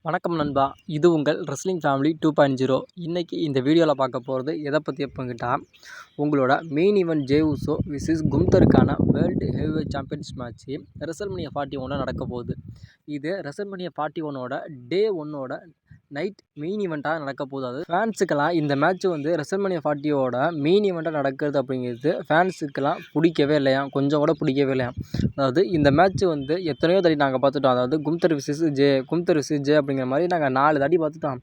வணக்கம் நண்பா, இது உங்கள் ரெஸ்லிங் ஃபேமிலி 2.0. இன்றைக்கி இந்த வீடியோவில் பார்க்க போகிறது எதை பற்றி எப்போங்கிட்டா, உங்களோட main event Jey Uso versus கும்தருக்கான world heavyweight champions match WrestleMania 41 நடக்க போகுது. இது ரெசல்மனியா 41ஓட டே 1ஓட நைட் மெயின் ஈவெண்ட்டாக நடக்க போகுது. அது ஃபேன்ஸுக்கெல்லாம் இந்த மேட்ச் ரெசல்மனியா 40ஓட மெயின் ஈவெண்ட்டாக நடக்கிறது அப்படிங்கிறது ஃபேன்ஸுக்கெல்லாம் பிடிக்கவே இல்லையாம், கொஞ்சம் கூட பிடிக்கவே இல்லையாம். அதாவது இந்த மேட்ச் எத்தனையோ தடி நாங்கள் பார்த்துட்டோம். அதாவது கும்தர் விசஸ் ஜே அப்படிங்கிற மாதிரி நாங்கள் 4 தடி பார்த்துட்டோம்.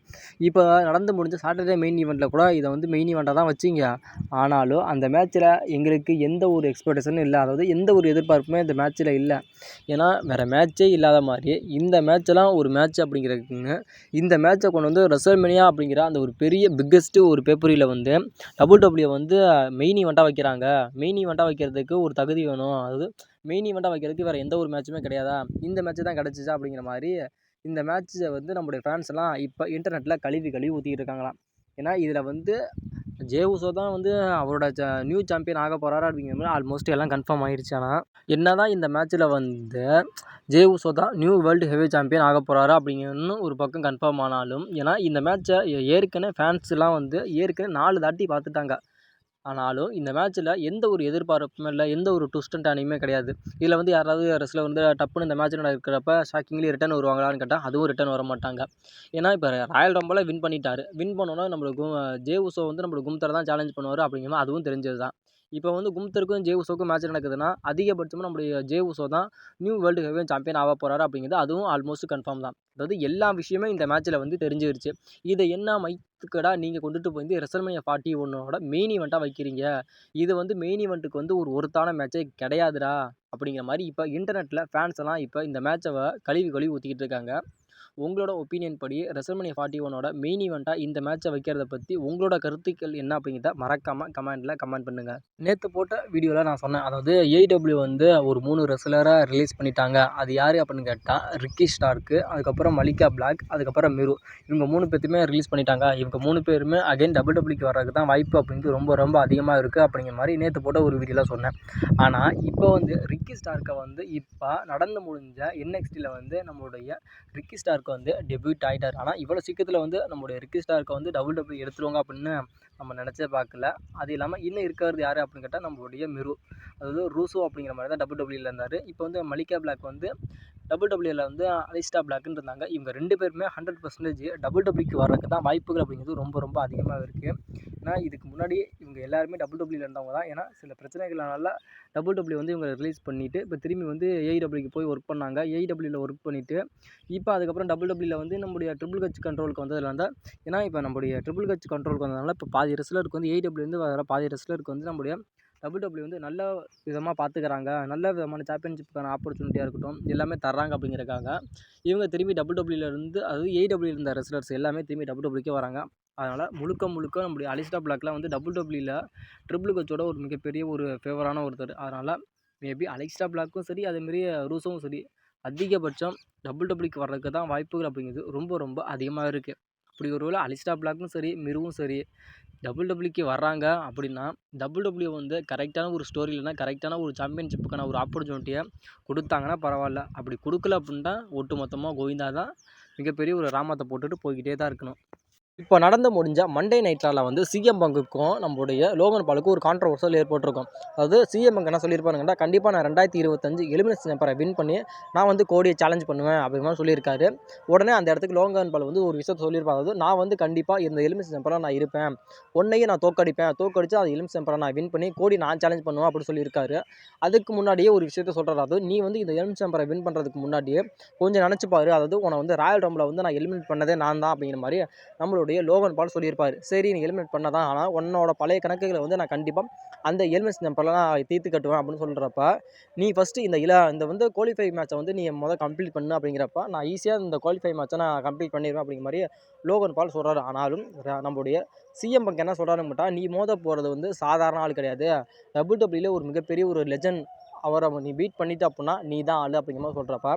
இப்போ நடந்து முடிஞ்ச சாட்டர்டே மெயின் ஈவெண்ட்டில் கூட இதை மெயின் ஈவெண்ட்டாக தான் வச்சிங்க. ஆனாலும் அந்த மேட்ச்சில் எங்களுக்கு எந்த ஒரு எக்ஸ்பெக்டேஷனும் இல்லை, அதாவது எந்த ஒரு எதிர்பார்ப்புமே இந்த மேட்ச்சில் இல்லை. ஏன்னா வேறு மேட்ச்சே இல்லாத மாதிரி இந்த மேட்செல்லாம் ஒரு மேட்ச் அப்படிங்கிறதுக்குங்க இந்த மேட்ச்சை கொண்டு ரெசல்மனியா அப்படிங்கிற அந்த ஒரு பெரிய பிக்கெஸ்ட்டு ஒரு பேப்பரியில் WWE மெயின் ஈவெண்ட்டாக வைக்கிறாங்க. மெயின் ஈவெண்ட்டாக வைக்கிறதுக்கு ஒரு தகுதி வேணும். அதாவது மெயின் ஈவெண்ட்டாக வைக்கிறதுக்கு வேறு எந்த ஒரு மேட்ச்சுமே கிடையாதா, இந்த மேட்ச்சு தான் கிடச்சிச்சா அப்படிங்கிற மாதிரி இந்த மேட்ச்சை நம்முடைய ஃபேன்ஸ் எல்லாம் இப்போ இன்டர்நெட்டில் கழுவி ஊற்றிக்கிட்டு இருக்காங்களாம். ஏன்னா இதில் ஜே உசோ தான் அவரோட நியூ சாம்பியன் ஆக போகிறாரு அப்படிங்கிற மாதிரி ஆல்மோஸ்ட் எல்லாம் கன்ஃபார்ம் ஆயிடுச்சு. ஆனால் என்ன தான் இந்த மேட்ச்சில் ஜே உசோ தான் நியூ வேர்ல்டு ஹெவி சாம்பியன் ஆக போகிறாரு அப்படிங்கிறது ஒரு பக்கம் கன்ஃபார்ம் ஆனாலும், ஏன்னா இந்த மேட்ச்சை ஏற்கனவே ஃபேன்ஸ்லாம் ஏற்கனவே 4 தாட்டி பார்த்துட்டாங்க. ஆனாலும் இந்த மேட்ச்சில் எந்த ஒரு எதிர்பார்ப்புமே இல்லை, எந்த ஒரு ட்விஸ்ட் அண்ட் டர்னிங்குமே கிடையாது. இதில் யாராவது ரெஸ்லர் டப்புன்னு இந்த மேட்ச் நடக்கிறப்ப ஷாக்கிங்லி ரிட்டர்ன் வருவாங்களான்னு கேட்டால் அதுவும் ரிட்டர்ன் வர மாட்டாங்க. ஏன்னா இப்போ ராயல் ரம்பிளை வின் பண்ணிட்டாரு. வின் பண்ணோன்னா நம்மளுக்கு ஜே உசோ நம்மளுக்கு கும்தரை தான் சேலஞ்ச் பண்ணுவார் அப்படிங்கிற மாதிரி அதுவும் தெரிஞ்சது தான். இப்போ கும்தருக்கும் ஜே உசோக்கும் மேட்ச் நடக்குதுன்னா அதிகபட்சமாக நம்முடைய ஜே உசோ தான் நியூ வேர்ல்டு ஹெவி சாம்பியன் ஆக போகிறாரு அப்படிங்கிறது அதுவும் ஆல்மோஸ்ட் கன்ஃபார்ம் தான். அதாவது எல்லா விஷயமே இந்த மேட்ச்சில் தெரிஞ்சிருச்சு. இதை என்ன மைத்துக்கடா நீங்கள் கொண்டுட்டு போய் ரெசல்மனியா 41ஓட மெயின் ஈவெண்ட்டாக வைக்கிறீங்க, இது மெயின் ஈவெண்ட்டுக்கு ஒரு ஒருத்தான மேட்சே கிடையாதுடா அப்படிங்கிற மாதிரி இப்போ இன்டர்நெட்டில் ஃபேன்ஸ் எல்லாம் இப்போ இந்த மேட்சை கழுவி ஊற்றிக்கிட்டு இருக்காங்க. உங்களோட ஒப்பீனியன் படி ரெசல்மனியா 41ஓட மெயின் ஈவெண்ட்டாக இந்த மேட்சை வைக்கிறத பற்றி உங்களோட கருத்துக்கள் என்ன அப்படிங்கிறத மறக்காமல் கமெண்ட்டில் கமெண்ட் பண்ணுங்கள். நேற்று போட்ட வீடியோவில் நான் சொன்னேன், அதாவது AEW ஒரு 3 ரெஸ்லரை ரிலீஸ் பண்ணிட்டாங்க. அது யார் அப்படின்னு கேட்டால் ரிக்கி ஸ்டார்க்கு, அதுக்கப்புறம் மலிகா பிளாக், அதுக்கப்புறம் மிரு. இவங்க 3 பேர்த்துமே ரிலீஸ் பண்ணிட்டாங்க. இவங்க 3 பேருமே அகைன் WWEக்கு வர்றதுக்கு தான் வாய்ப்பு அப்படிங்கிறது ரொம்ப அதிகமாக இருக்குது அப்படிங்கிற மாதிரி நேற்று போட்ட ஒரு வீடியோவில் சொன்னேன். ஆனால் இப்போ ரிக்கி ஸ்டார்க்கை இப்போ நடந்து முடிஞ்ச NXTயில் நம்மளுடைய ரிக்கி ஸ்டார்க்கு டெபியூட் ஆகிட்டார். ஆனால் இவ்வளோ சீக்கிரத்தில் நம்மளுடைய ரிக்கி ஸ்டார்க்கை WWE எடுத்துருவாங்க அப்படின்னு நம்ம நினச்சே பார்க்கல. அது இல்லாமல் இன்னும் இருக்கிறது யார் அப்படின்னு கேட்டால் நம்மளுடைய மிரு, அதாவது ரூசோ அப்படிங்கிற மாதிரி தான் WWEயில் இருந்தார். இப்போ மலிகா பிளாக் WWEயில் அலிஸ்டா பிளாக்னு இருந்தாங்க. இவங்க 2 பேருமே 100% WWEக்கு வர்றதுக்கு தான் வாய்ப்புகள் அப்படிங்கிறது ரொம்ப அதிகமாக இருக்குது. ஏன்னா இதுக்கு முன்னாடி இவங்க எல்லாருமே WWEயில் இருந்தவங்க தான். ஏன்னா சில பிரச்சனைகளால் WWE இவங்க ரிலீஸ் பண்ணிவிட்டு இப்போ திரும்பி AEWக்கு போய் ஒர்க் பண்ணாங்க. AEWயில் ஒர்க் பண்ணிவிட்டு இப்போ அதுக்கப்புறம் WWEயில் நம்முடைய ட்ரிபிள் ஹெச் கண்ட்ரோலுக்கு வந்ததுனால, ஏன்னா இப்போ நம்முடைய ட்ரிபிள் ஹெச் கண்ட்ரோலுக்கு வந்ததுனால இப்போ பாதி ரெஸ்லருக்கு AEWலேருந்து வர பாதி ரெஸ்லருக்கு நம்முடைய WWE நல்ல விதமாக பார்த்துக்கிறாங்க. நல்ல விதமான சாம்பியன்ஷிப்புக்கான ஆப்பர்ச்சுனிட்டியாக இருக்கட்டும் எல்லாமே தர்றாங்க அப்படிங்கிறக்காக இவங்க திரும்பி WWEலேருந்து, அதாவது AEWயில் இருந்த ரெஸ்லர்ஸ் எல்லாமே திரும்பி WWEக்கே வராங்க. அதனால் முழுக்க நம்முடைய அலிஸ்டா பிளாக்லாம் WWEயில் ட்ரிபிள் ஹெச்சோட ஒரு மிகப்பெரிய ஒரு ஃபேவரான ஒருத்தர். அதனால் மேபி அலிஸ்டா பிளாக்கும் சரி, அதேமாரி ரூசோவும் சரி, அதிகபட்சம் WWEக்கு வர்றதுக்கு தான் வாய்ப்புகள் அப்படிங்கிறது ரொம்ப அதிகமாக இருக்குது. அப்படி ஒருவேளை அலிஸ்டா பிளாக்கும் சரி, மிருவும் சரி WWEக்கு வர்றாங்க அப்படின்னா WWE கரெக்டான ஒரு ஸ்டோரி இல்லைனா கரெக்டான ஒரு சாம்பியன்ஷிப்புக்கான ஒரு ஆப்பர்ச்சுனிட்டியை கொடுத்தாங்கன்னா பரவாயில்ல. அப்படி கொடுக்கல அப்படின்னா ஒட்டு மொத்தமாக கோவிந்தா தான். மிகப்பெரிய ஒரு ராமத்தை போட்டுட்டு போய்கிட்டே தான் இருக்கணும். இப்போ நடந்து முடிஞ்ச மண்டே நைட் ராவில் சிஎம் பங்குக்கும் நம்மளுடைய லோகன் பாலுக்கும் ஒரு கான்ட்ரவர்சல் ஏற்பட்டிருக்கும். அதாவது சிஎம் பங்கு என்ன சொல்லியிருப்பாருங்கன்னா, கண்டிப்பாக நான் 2025 எலிமினேஷன் சேம்பரை வின் பண்ணி நான் கோடியை சேலஞ்ச் பண்ணுவேன் அப்படிங்கிற மாதிரி சொல்லியிருக்காரு. உடனே அந்த இடத்துக்கு லோகன் பால் ஒரு விஷயத்தை சொல்லியிருப்பாரு. அதாவது நான் கண்டிப்பாக இந்த எலிமினேஷன் சேம்பராக நான் இருப்பேன், உன்னையும் நான் தோக்கடிச்சு அது எலிமினேஷன் சேம்பரை நான் வின் பண்ணி கோடி நான் சேலஞ்ச் பண்ணுவேன் அப்படின்னு சொல்லியிருக்காரு. அதுக்கு முன்னாடியே ஒரு விஷயத்தை சொல்கிறாரு. அதாவது நீ இந்த எலிமினேஷன் சேம்பரை வின் பண்ணுறதுக்கு முன்னாடியே கொஞ்சம் நினச்சிப்பாரு, அதாவது உன்னை ராயல் ரம்பில் நான் எலிமினேட் பண்ணதே நான் தான் அப்படிங்கிற மாதிரி நம்மளுடைய லோகன் பால் சொல்லியிருப்பார். சரி நீ எலிமினேட் பண்ணதான், ஆனால் உன்னோட பழைய கணக்குகளை நான் கண்டிப்பாக அந்த எலிமினேஷன் நம்பர்லாம் நான் தீர்த்து கட்டுவேன் அப்படின்னு சொல்கிறப்ப, நீ ஃபஸ்ட்டு இந்த குவாலிஃபை மேட்சை நீ கம்ப்ளீட் பண்ணு அப்படிங்கிறப்ப நான் ஈஸியாக இந்த குவாலிஃபை மேட்சை நான் கம்ப்ளீட் பண்ணிடுவேன் அப்படிங்கிற மாதிரி லோகன் பால் சொல்கிறாரு. ஆனாலும் நம்மளுடைய சிஎம் பங்க் என்ன சொல்கிறாருன்னு கேட்டால், நீ போகிறது சாதாரண ஆள் கிடையாது, WWE ஒரு மிகப்பெரிய ஒரு லெஜண்ட், அவரை நீ பீட் பண்ணிட்ட அப்படின்னா நீ தான் ஆள் அப்படிங்கிற மாதிரி சொல்கிறப்ப,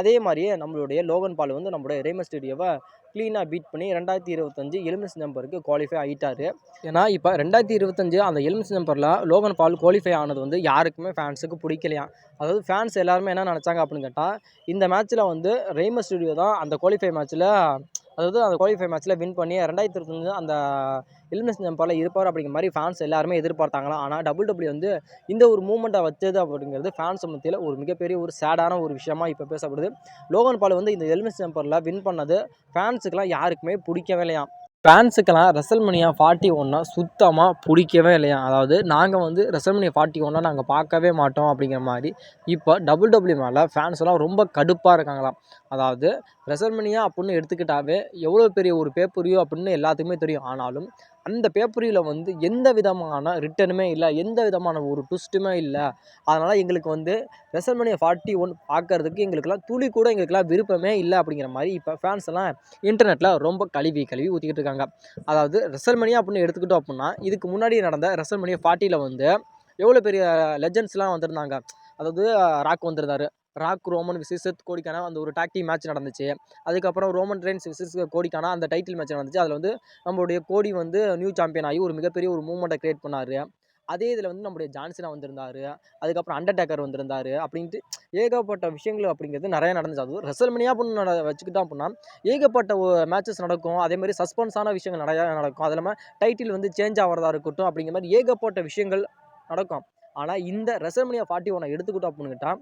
அதே மாதிரியே நம்மளுடைய லோகன் பால் வந்து நம்மளுடைய ரே மிஸ்டீரியோவை க்ளீனாக பீட் பண்ணி 2025 எலிமினேஷன் நம்பருக்கு குவாலிஃபை ஆகிட்டார். ஏன்னா இப்போ 2025 அந்த எலிமினேஷன் நம்பரில் லோகன் பால் குவாலிஃபை ஆனது வந்து யாருக்குமே ஃபேன்ஸுக்கு பிடிக்கலையா. அதாவது ஃபேன்ஸ் எல்லாருமே என்ன நினச்சாங்க அப்படின்னு கேட்டால், இந்த மேட்ச்சில் வந்து ரே மிஸ்டீரியோ தான் அந்த குவாலிஃபை மேட்ச்சில், அதாவது அந்த குவாலிஃபை மேட்ச்சில் வின் பண்ணி 2025 அந்த எலிமினேஷன் நம்பரில் இருப்பார் அப்படிங்கிற மாதிரி ஃபேன்ஸ் எல்லாருமே எதிர்பார்த்தாங்களாம். ஆனால் WWE வந்து இந்த ஒரு மூமெண்ட்டை வச்சது அப்படிங்கிறது ஃபேன்ஸ் மத்தியில் ஒரு மிகப்பெரிய ஒரு சேடான ஒரு விஷயமா இப்போ பேசப்படுது. லோகன் பால் வந்து இந்த எலிமினேஷன் நம்பரில் வின் பண்ணது ஃபேன்ஸுக்கெல்லாம் யாருக்குமே பிடிக்கவே இல்லையா. ஃபேன்ஸுக்கெல்லாம் ரெசல்மனியா 41 சுத்தமாக பிடிக்கவே இல்லையா. அதாவது நாங்கள் வந்து ரெசல்மனியா 41 நாங்கள் பார்க்கவே மாட்டோம் அப்படிங்கிற மாதிரி இப்போ WWE மேலே ஃபேன்ஸ் எல்லாம் ரொம்ப கடுப்பாக இருக்காங்களாம். அதாவது ரெசல்மனியா அப்படின்னு எடுத்துக்கிட்டாவே எவ்வளோ பெரிய ஒரு பேப்பரியோ அப்படின்னு எல்லாத்துக்குமே தெரியும். ஆனாலும் அந்த பேப்பரியில் வந்து எந்த விதமான ரிட்டனுமே இல்லை, எந்த விதமான ஒரு ட்விஸ்ட்டுமே இல்லை. அதனால் எங்களுக்கு வந்து ரெசல்மனியா 41 பார்க்கறதுக்கு எங்களுக்கெல்லாம் துளி கூட எங்களுக்கெல்லாம் விருப்பமே இல்லை அப்படிங்கிற மாதிரி இப்போ ஃபேன்ஸ் எல்லாம் இன்டர்நெட்டில் ரொம்ப கழுவி ஊற்றிக்கிட்டு இருக்காங்க. அதாவது ரெசல்மனியா அப்படின்னு எடுத்துக்கிட்டோம் அப்படின்னா, இதுக்கு முன்னாடி நடந்த ரெசல்மனியா 40ல் வந்து எவ்வளோ பெரிய லெஜண்ட்ஸ்லாம் வந்திருந்தாங்க. அதாவது ராக் வந்திருந்தார். ராக், ரோமன் விசஸ் செத் கோடிக்கான அந்த ஒரு டாக் டீம் மேட்ச் நடந்துச்சு. அதுக்கப்புறம் ரோமன் ரெயின்ஸ் விசஸ் கோடிக்கான அந்த டைட்டில் மேட்ச் நடந்துச்சு. அதில் வந்து நம்மளுடைய கோடி வந்து நியூ சாம்பியன் ஆகி ஒரு மிகப்பெரிய ஒரு மூவ்மெண்ட்டை கிரியேட் பண்ணார். அதே இதில் வந்து நம்முடைய ஜான்சினா வந்திருந்தார். அதுக்கப்புறம் அண்டர்டேக்கர் வந்திருந்தார். அப்படின்ட்டு ஏகப்பட்ட விஷயங்கள் அப்படிங்கிறது நிறையா நடந்துச்சு. அதுவும் ரெசல்மனியா அப்படின்னு வச்சுக்கிட்டோம் அப்படின்னா ஏகப்பட்ட மேட்சஸ் நடக்கும். அதேமாதிரி சஸ்பென்ஸான விஷயங்கள் நிறையா நடக்கும். அது இல்லாமல் டைட்டில் வந்து சேஞ்ச் ஆகிறதா இருக்கட்டும் அப்படிங்கிற மாதிரி ஏகப்பட்ட விஷயங்கள் நடக்கும். ஆனால் இந்த ரெசல்மனியா 41 எடுத்துக்கிட்டோம் அப்படின்னு கேட்டால்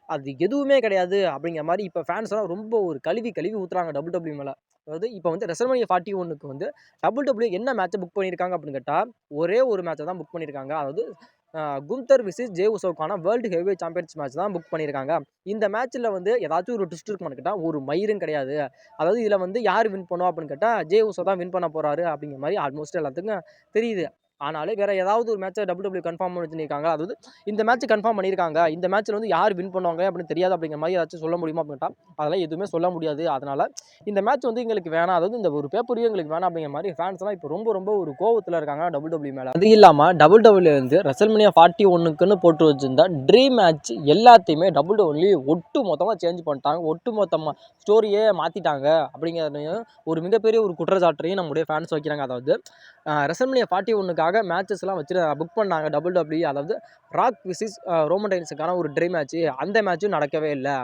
அது எதுவுமே கிடையாது அப்படிங்கிற மாதிரி இப்போ ஃபேன்ஸ் எல்லாம் ரொம்ப ஒரு கழுவி ஊற்றுறாங்க WWE மேலே. அதாவது இப்போ வந்து ரெசல்மனியா 41க்கு வந்து WWE என்ன மேட்சை புக் பண்ணியிருக்காங்க அப்படின்னு கேட்டால் ஒரே ஒரு மேட்சை தான் புக் பண்ணியிருக்காங்க. அதாவது குந்தர் விசஸ் ஜே உசோவுக்கான வேர்ல்டு ஹெவிவெயிட் சாம்பியன்ஸ் மேட்ச் தான் புக் பண்ணியிருக்காங்க. இந்த மேட்ச்சில் வந்து ஏதாச்சும் ஒரு ட்விஸ்ட் இருக்குமான்னு கேட்டால் ஒரு மயிரும் கிடையாது. அதாவது இதில் வந்து யார் வின் பண்ணுவா அப்படின்னு கேட்டால் ஜே உசோ தான் வின் பண்ண போகிறாரு அப்படிங்கிற மாதிரி ஆல்மோஸ்ட் எல்லாத்துக்கும் தெரியுது. ஆனாலும் வேறு ஏதாவது ஒரு மேட்சை WWE கன்ஃபார்ம் பண்ணி வச்சுருக்காங்க. அதாவது இந்த மேட்ச் கன்ஃபார்ம் பண்ணியிருக்காங்க, இந்த மேட்ச்சில் வந்து யார் வின் பண்ணுவாங்க அப்படின்னு தெரியாது அப்படிங்கிற மாதிரி ஏதாச்சும் சொல்ல முடியுமா அப்படின்னு கேட்டால் அதெல்லாம் எதுவுமே சொல்ல முடியாது. அதனால் இந்த மேட்ச் வந்து எங்களுக்கு வேணாம், அதாவது இந்த ஒரு பேப்பரையும் எங்களுக்கு வேணாம் அப்படிங்கிற மாதிரி ஃபேன்ஸ்லாம் இப்போ ரொம்ப ஒரு கோவத்தில் இருக்காங்க WWE மேலே. அது இல்லாமல் WWE வந்து ரெசல்மனியா 41க்குன்னு போட்டு வச்சிருந்தா ட்ரீம் மேட்ச் எல்லாத்தையுமே WWE ஒட்டு மொத்தமாக சேஞ்ச் பண்ணிட்டாங்க. ஒட்டு மொத்தமாக ஸ்டோரியே மாற்றிட்டாங்க அப்படிங்கிறதையும் ஒரு மிகப்பெரிய ஒரு குற்றச்சாட்டையும் நம்முடைய ஃபேன்ஸ் வைக்கிறாங்க. அதாவது ரெசல்மனியா 41க்காக மேட்சஸ்லாம் வச்சு புக் பண்ணாங்க WWE. அதாவது ராக் விசஸ் ரோமன் ரெயின்ஸுக்கான ஒரு ட்ரீம் மேட்ச்சு, அந்த மேட்ச்சும் நடக்கவே இல்லை.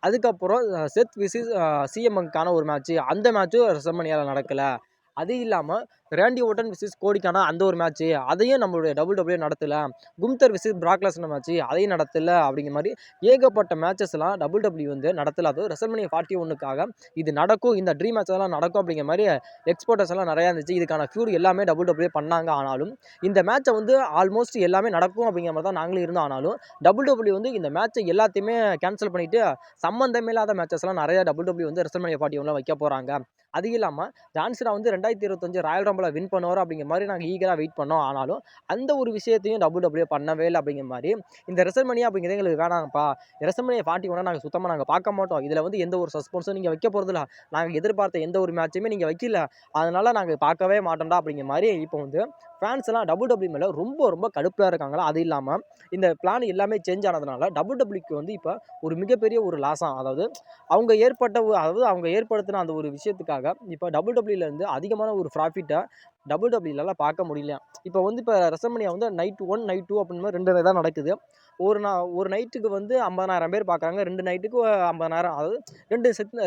அதுக்கப்புறம் செத் விசஸ் சிஎம்முக்கான ஒரு மேட்ச்சு, அந்த மேட்ச்சும் ரெசல்மனியாவில் நடக்கலை. அது இல்லாமல் ரேண்டி ஓட்டன் விசஸ் கோடிக்கான அந்த ஒரு மேட்ச்சு, அதையும் நம்மளுடைய WWE நடத்தலை. Gunther versus Brock Lesnar match, அதையும் நடத்தலை. அப்படிங்கிற மாதிரி ஏகப்பட்ட மேட்சஸ்லாம் WWE வந்து நடத்தலை. அதுவும் ரெசல்மனியா 41க்காக இது நடக்கும், இந்த ட்ரீம் மேட்ச் எல்லாம் நடக்கும் அப்படிங்கிற மாதிரி எக்ஸ்போர்ட்டர்ஸ் எல்லாம் நிறையா இருந்துச்சு. இதுக்கான ஃபியூர் எல்லாமே WWE பண்ணாங்க. ஆனாலும் இந்த மேட்சை வந்து ஆல்மோஸ்ட் எல்லாமே நடக்கும் அப்படிங்கிற மாதிரி தான் நாங்களும் இருந்தோம். ஆனாலும் WWE வந்து இந்த மேட்சை எல்லாத்தையுமே கேன்சல் பண்ணிவிட்டு சம்மந்தமே இல்லாத மேட்சஸ்லாம் நிறையா WWE வந்து ரெசல்மனியா 41 வைக்க போகிறாங்க. அது இல்லாமல் ஜான்சினா வந்து 2025 ராயல் ரம்பிளை வின் பண்ணுவார் அப்படிங்கிற மாதிரி நாங்கள் ஈகராக வெயிட் பண்ணோம். ஆனாலும் அந்த ஒரு விஷயத்தையும் WWE பண்ணவே இல்லை. அப்படிங்கிற மாதிரி இந்த ரெசல்மனியா அப்படிங்கிறது எங்களுக்கு வேணாம்ப்பா, ரெசல்மனியா 41 நாங்கள் சுத்தமாக நாங்கள் பார்க்க மாட்டோம், இதில் வந்து எந்த ஒரு சஸ்பென்ஸும் நீங்கள் வைக்க போகிறதில்ல, நாங்கள் எதிர்பார்த்த எந்த ஒரு மேட்சுமே நீங்கள் வைக்கல, அதனால் நாங்கள் பார்க்கவே மாட்டோம்டா அப்படிங்கிற மாதிரி இப்போ வந்து ஃபேன்ஸ் எல்லாம் WWE மேலே ரொம்ப கடுப்பாக இருக்காங்களா. அது இல்லாமல் இந்த பிளான் எல்லாமே சேஞ்ச் ஆனதுனால WWEக்கு வந்து இப்போ ஒரு மிகப்பெரிய ஒரு லாஸாக, அதாவது அவங்க ஏற்படுத்தின அந்த ஒரு விஷயத்துக்காக இப்போ WWEலேருந்து அதிகமான ஒரு ப்ராஃபிட்டை WWEலாம் பார்க்க முடியல. இப்போ வந்து இப்போ ரெசல்மனியா வந்து நைட் 1 நைட் 2 அப்படின்னு மாதிரி 2 தான் நடக்குது. ஒரு நைட்டுக்கு வந்து 50,000 பேர் பார்க்குறாங்க, 2 நைட்டுக்கு 50,000, அதாவது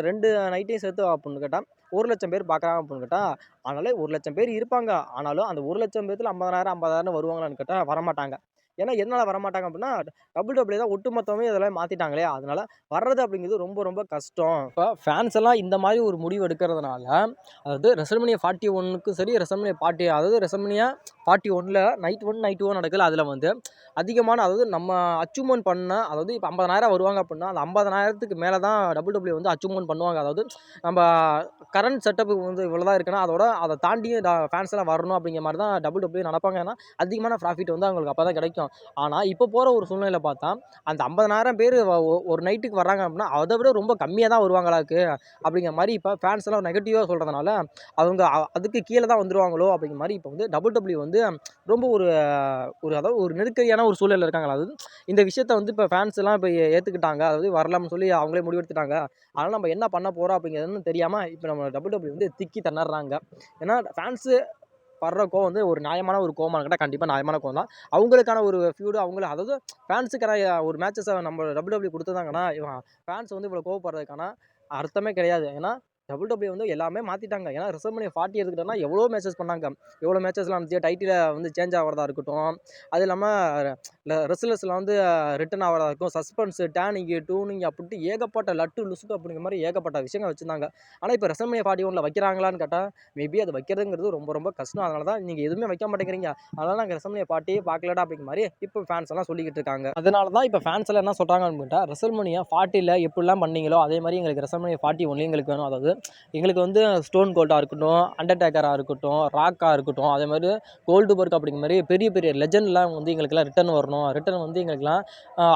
2 நைட்டையும் சேர்த்து அப்படின்னு கேட்டால் 1,00,000 பேர் பார்க்குறாங்க அப்படின்னு கேட்டால், அதனால 1,00,000 பேர் இருப்பாங்க. ஆனாலும் அந்த 1,00,000 பேர்த்தில் 50,000 வருவாங்களான்னு கேட்டால் வரமாட்டாங்க. ஏன்னா எதனால் வரமாட்டாங்க அப்படின்னா WWE தான் ஒட்டுமொத்தமே இதெல்லாம் மாற்றிட்டாங்களே, அதனால் வர்றது அப்படிங்கிறது ரொம்ப கஷ்டம். இப்போ ஃபேன்ஸ் எல்லாம் இந்த மாதிரி ஒரு முடிவு எடுக்கிறதுனால, அதாவது ரெசல்மனியா 41க்கும் சரி, அதாவது ரெசல்மனியா 41ல் நைட் 1 நைட் 2 நடக்கல. அதில் வந்து அதிகமான, அதாவது நம்ம அச்சீவ்மெண்ட் பண்ண, அதாவது இப்போ 50,000 வருவாங்க அப்படின்னா அந்த 50,000க்கு மேலே தான் WWE வந்து அச்சீவ்மெண்ட் பண்ணுவாங்க. அதாவது நம்ம கரண்ட் செட்டப்புக்கு வந்து இவ்வளோ தான் இருக்குன்னா அதை தாண்டியும் ஃபேன்ஸ் எல்லாம் வரணும் அப்படிங்கிற மாதிரி தான் WWE நடப்பாங்க. ஏன்னா அதிகமான ப்ராஃபிட் வந்து அவங்களுக்கு அப்போ தான் கிடைக்கும். ஆனால் இப்போ போகிற ஒரு சூழ்நிலை பார்த்தா அந்த 50,000 பேர் ஒரு நைட்டுக்கு வர்றாங்க அப்படின்னா அதை விட ரொம்ப கம்மியாக தான் வருவாங்களாக்கு அப்படிங்கிற மாதிரி இப்போ ஃபேன்ஸ் எல்லாம் நெகட்டிவாக சொல்கிறதுனால அவங்க அதுக்கு கீழே தான் வந்துருவாங்களோ அப்படிங்கிற மாதிரி இப்போ வந்து WWE வந்து ரொம்ப அதாவது ஒரு நெருக்கடியான ஒரு சூழலில் இருக்காங்களா. அதாவது இந்த விஷயத்த வந்து இப்போ ஃபேன்ஸ் எல்லாம் இப்போ ஏற்றுக்கிட்டாங்க, அதாவது வரலாம்னு சொல்லி அவங்களே முடிவெடுத்துட்டாங்க. அதனால் நம்ம என்ன பண்ண போகிறோம் அப்படிங்கிறதுன்னு தெரியாமல் இப்போ நம்ம WWE வந்து திக்கி திணறாங்க. ஏன்னா ஃபேன்ஸு படுற கோவம் வந்து ஒரு நியாயமான ஒரு கோவமாக கேட்டால் கண்டிப்பாக நியாயமான கோவம் தான். அவங்களுக்கான ஒரு ஃபியூடு அதாவது ஃபேன்ஸுக்கான ஒரு மேட்சஸை நம்ம WWE கொடுத்துருந்தாங்கன்னா ஃபேன்ஸ் வந்து இவ்வளோ கோவப்படுறதுக்கான அர்த்தமே கிடையாது. ஏன்னா WWE வந்து எல்லாமே மாற்றிட்டாங்க. ஏன்னா WrestleMania 40 எடுத்துக்கிட்டோம்னா எவ்வளோ மேட்சஸ் பண்ணாங்க. எவ்வளோ மேட்சஸ்லாம் இருந்துச்சு. டைட்டில் வந்து சேஞ்ச் ஆகிறதா இருக்கட்டும், அது இல்லாமல் ரெஸ்லர்ஸ்லாம் வந்து ரிட்டர்ன் ஆகிறதா இருக்கும், சஸ்பென்ஸு, டூனிங் அப்படின்ட்டு ஏகப்பட்ட லட்டு லுசுக்கு அப்படிங்கிற மாதிரி ஏகப்பட்ட விஷயங்கள் வச்சுருந்தாங்க. ஆனால் இப்போ WrestleMania 41 வைக்கிறாங்களான்னு கேட்டால் மேபி அது வைக்கிறதுங்கிறது ரொம்ப ரொம்ப கஷ்டம். அதனால தான் நீங்கள் எதுவுமே வைக்க மாட்டேங்கிறீங்க, அதனால் நாங்கள் WrestleMania 40 பார்க்கலடா அப்படிங்கிற மாதிரி இப்போ ஃபேன்ஸ் எல்லாம் சொல்லிக்கிட்டு இருக்காங்க. அதனால தான் இப்போ ஃபேன்ஸ் எல்லாம் என்ன சொல்கிறாங்கன்னு கேட்டால் WrestleMania 40 எப்படிலாம் பண்ணீங்களோ அதே மாதிரி எங்களுக்கு WrestleMania 41 எங்களுக்கு வேணும். அதாவது எங்களுக்கு வந்து ஸ்டோன் கோல்டாக இருக்கட்டும், அண்டர்டேக்கராக இருக்கட்டும், ராக்காக இருக்கட்டும், அதே மாதிரி கோல்டுபர்க் அப்படிங்கிற மாதிரி பெரிய பெரிய லெஜண்ட்லாம் வந்து எங்களுக்கெல்லாம் ரிட்டர்ன் வரணும். ரிட்டர்ன் வந்து எங்களுக்கெல்லாம்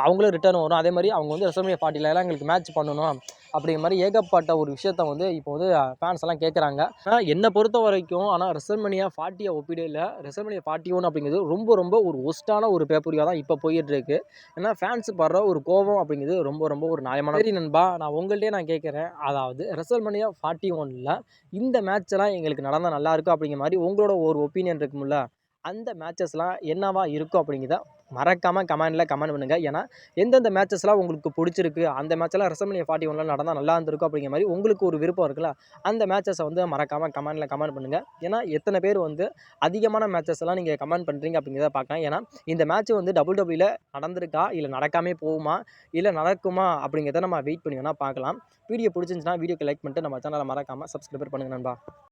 அவங்களும் ரிட்டர்ன் வரும். அதே மாதிரி அவங்க வந்து WrestleMania 40 எங்களுக்கு மேட்ச் பண்ணணும் அப்படிங்கிற மாதிரி ஏகப்பட்ட ஒரு விஷயத்த வந்து இப்போ வந்து ஃபேன்ஸ் எல்லாம் கேட்குறாங்க. ஆனால் என்னை பொறுத்த வரைக்கும் WrestleMania 40 ஒப்பிடையில் WrestleMania 41 அப்படிங்கிறது ரொம்ப ரொம்ப ஒரு ஒஸ்ட்டான ஒரு பேப்பரியாக தான் இப்போ போயிட்டு இருக்கு. ஏன்னா ஃபேன்ஸ் படுற ஒரு கோபம் அப்படிங்கிறது ரொம்ப ரொம்ப ஒரு நியாயமான. சரி நண்பா, நான் உங்கள்கிட்டயே நான் கேட்குறேன், அதாவது WrestleMania 41 இந்த மேட்ச்லாம் எங்களுக்கு நடந்தால் நல்லாயிருக்கும் அப்படிங்கிற மாதிரி உங்களோட ஒரு ஒப்பீனியன் இருக்கும்ல, அந்த மேட்சஸ்லாம் என்னவா இருக்கும் அப்படிங்கிறத மறக்காமல் கமெண்டில் கமெண்ட் பண்ணுங்கள். ஏன்னா எந்தெந்த மேட்சஸ்லாம் உங்களுக்கு பிடிச்சிருக்கு, அந்த மேட்செல்லாம் WrestleMania 41 நடந்தால் நல்லா இருந்திருக்கும் அப்படிங்கிற மாதிரி உங்களுக்கு ஒரு விருப்பம் இருக்குல்ல, அந்த மேட்சஸை வந்து மறக்காமல் கமெண்டில் கமெண்ட் பண்ணுங்கள். ஏன்னா எத்தனை பேர் வந்து அதிகமான மேட்சஸ் எல்லாம் நீங்கள் கமெண்ட் பண்ணுறீங்க அப்படிங்கிறத பார்க்கலாம். ஏன்னா இந்த மேட்ச் வந்து WWE நடந்திருக்கா, இல்லை நடக்காமே போகுமா, இல்லை நடக்குமா அப்படிங்கிறத நம்ம வெயிட் பண்ணி வேணால் பார்க்கலாம். வீடியோ பிடிச்சிருந்துச்சுன்னா வீடியோக்கு லைக் பண்ணிட்டு நம்ம சேனலை மறக்காமல் சப்ஸ்கிரைப் பண்ணுங்கள் நண்பா.